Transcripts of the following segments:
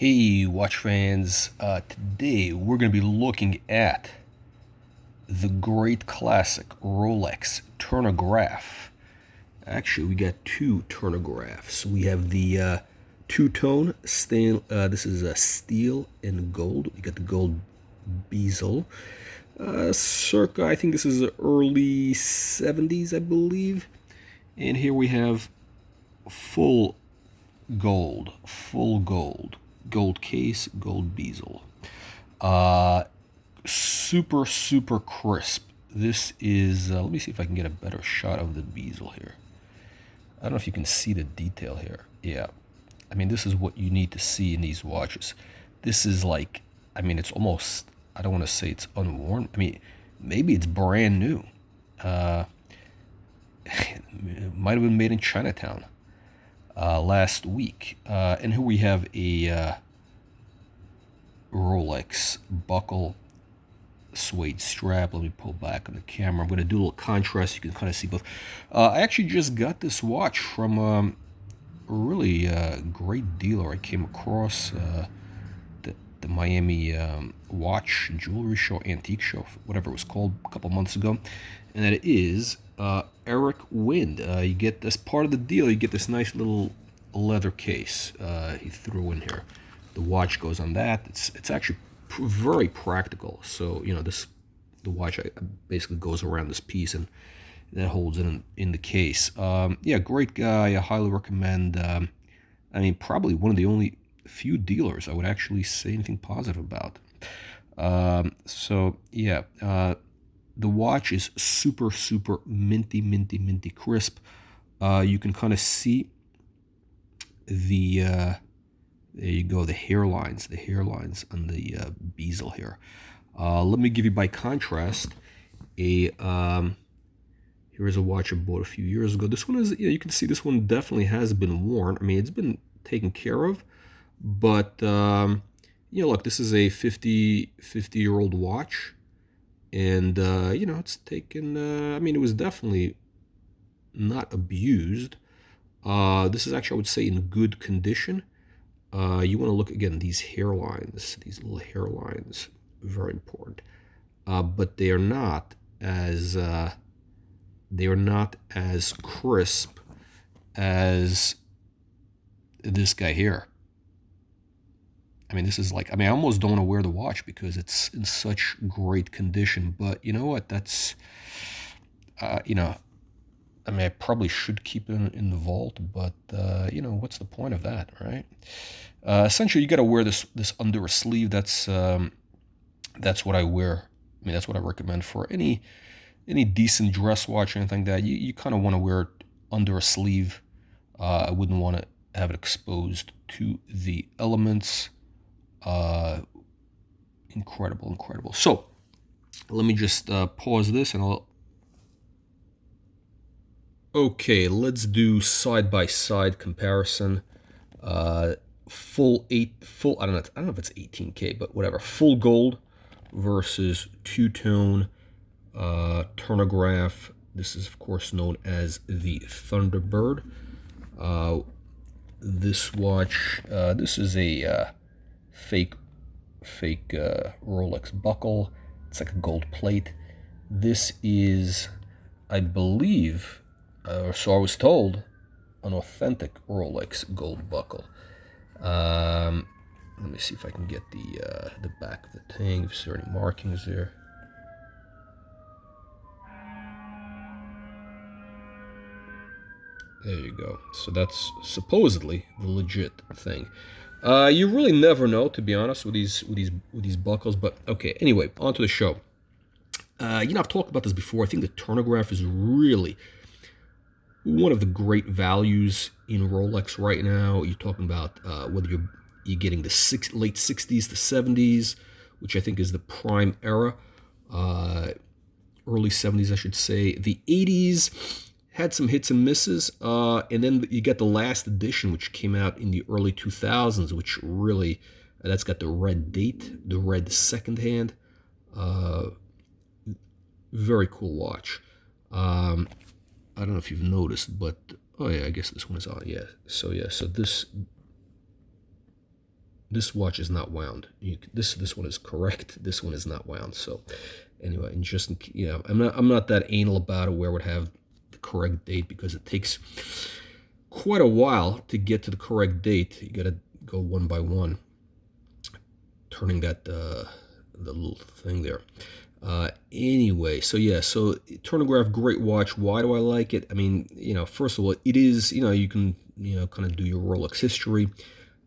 Hey, watch fans. Today we're going to be looking at the great classic Rolex Turnograph. Actually, we got two Turnographs. We have the two-tone this is steel and gold. We got the gold bezel. Circa, I think this is the early 70s, I believe. And here we have full gold case, gold bezel. Super crisp. This is, let me see if I can get a better shot of the bezel here. I don't know if you can see the detail here. Yeah. I mean, this is what you need to see in these watches. This is like, I mean, it's almost, I don't want to say it's unworn. I mean, maybe it's brand new. It might have been made in Chinatown last week. And here we have a Rolex buckle suede strap. Let me pull back on the camera. I'm going to do a little contrast. You can kind of see both. I actually just got this watch from a really great dealer I came across. The Miami watch jewelry show, antique show, whatever it was called, a couple months ago. And that is Eric Wind. You get, as part of the deal, you get this nice little leather case he threw in here. The watch goes on that. It's actually very practical. So, you know, the watch basically goes around this piece and that holds it in the case. Yeah, great guy. I highly recommend. I mean, probably one of the only few dealers I would actually say anything positive about. So yeah, the watch is super minty crisp. You can kind of see the there you go, the hairlines on the bezel here. Let me give you, by contrast, a here's a watch I bought a few years ago. This one is, yeah, you can see this one definitely has been worn. I mean, it's been taken care of, but you know, look, this is a 50-year-old watch, and you know, it's taken. I mean, it was definitely not abused. This is actually, I would say, in good condition. You want to look again, these hairlines, these little hairlines, very important. But they are not as crisp as this guy here. I mean, this is like, I mean, I almost don't want to wear the watch because it's in such great condition. But you know what? That's, you know, I mean, I probably should keep it in the vault, but you know, what's the point of that, right? Essentially, you got to wear this under a sleeve. That's what I wear. I mean, that's what I recommend for any decent dress watch or anything like that. You kind of want to wear it under a sleeve. I wouldn't want to have it exposed to the elements. Incredible. So let me just pause this and I'll. Okay, let's do side-by-side comparison. Full, I don't know if it's 18K, but whatever. Full gold versus two-tone Turnograph. This is, of course, known as the Thunderbird. This watch, this is a fake Rolex buckle. It's like a gold plate. This is, I believe, so I was told, an authentic Rolex gold buckle. Let me see if I can get the back of the tang, if there are any markings there. There you go. So that's supposedly the legit thing. You really never know, to be honest, with these buckles. But okay, anyway, on to the show. You know, I've talked about this before. I think the Turnograph is really one of the great values in Rolex right now. You're talking about whether you're getting the late 60s to 70s, which I think is the prime era. Early 70s, I should say. The 80s had some hits and misses, and then you got the last edition, which came out in the early 2000s, which really, that's got the red date, the red second hand. Very cool watch. I don't know if you've noticed, but oh yeah, I guess this one is on. Yeah. So this This watch is not wound. This one is correct. This one is not wound. So anyway, and just I'm not that anal about it where I would have the correct date, because it takes quite a while to get to the correct date. You got to go one by one, turning that the little thing there. Anyway, so yeah, so Turnograph, great watch. Why do I like it? I mean, first of all, it is, you can, kind of do your Rolex history.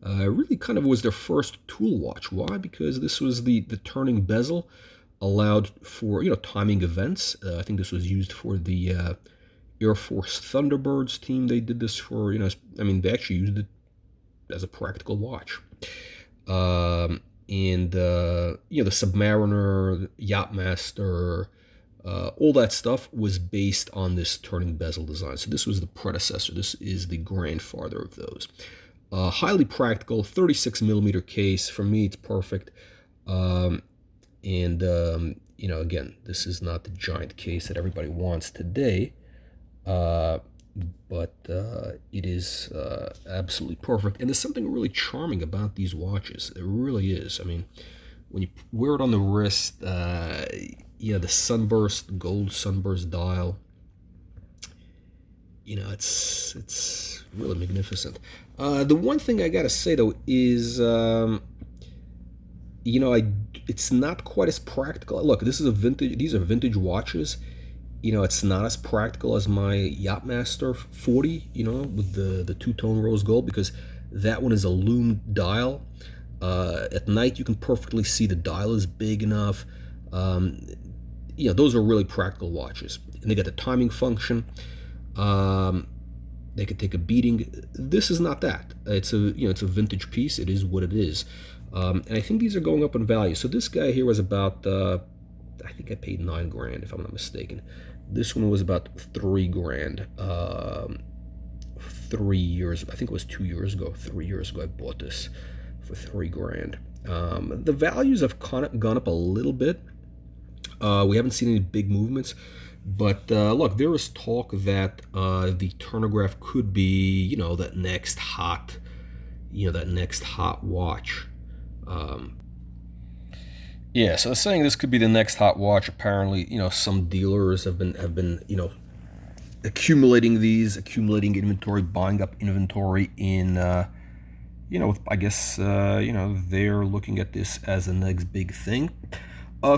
Really kind of was their first tool watch. Why? Because this was the turning bezel allowed for, timing events. I think this was used for the Air Force Thunderbirds team. They did this for, I mean, they actually used it as a practical watch. And the Submariner, Yachtmaster, all that stuff was based on this turning bezel design. So this was the predecessor. This is the grandfather of those. Highly practical, 36 millimeter case. For me, it's perfect. Again, this is not the giant case that everybody wants today, but it is absolutely perfect. And there's something really charming about these watches. It really is. I mean, when you wear it on the wrist, the sunburst, gold sunburst dial, it's really magnificent. The one thing I gotta say though is, it's not quite as practical. Look, this is a vintage. These are vintage watches. It's not as practical as my Yachtmaster 40. With the two-tone rose gold, because that one is a lume dial. At night, you can perfectly see the dial is big enough. Those are really practical watches, and they got the timing function. They could take a beating. This is not that. It's a vintage piece. It is what it is. And I think these are going up in value. So this guy here was about, I think I paid $9,000 if I'm not mistaken. This one was about $3,000. 3 years, I think it was 2 years ago, 3 years ago, I bought this for $3,000. The values have gone up a little bit. We haven't seen any big movements. But look, there is talk that the Turnograph could be, that next hot watch. Yeah, so saying this could be the next hot watch. Apparently, some dealers have been, accumulating inventory, buying up inventory in, I guess, they're looking at this as the next big thing.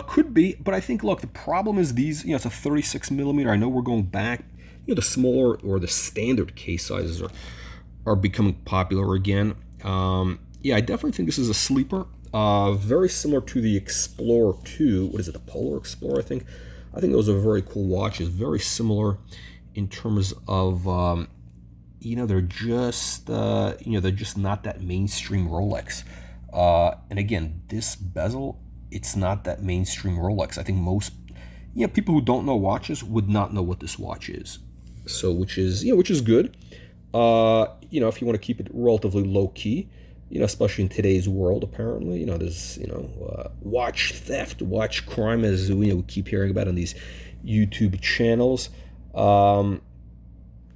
Could be, but I think, look, the problem is these, it's a 36 millimeter. I know we're going back, the smaller or the standard case sizes are becoming popular again. I definitely think this is a sleeper. Very similar to the Explorer 2. What is it, the Polar Explorer, I think? I think those are very cool watches. Very similar in terms of, they're just, they're just not that mainstream Rolex. And again, this bezel, it's not that mainstream Rolex. I think most, people who don't know watches would not know what this watch is. So, which is good. If you want to keep it relatively low key, especially in today's world, apparently, there's, watch theft, watch crime, as we keep hearing about on these YouTube channels.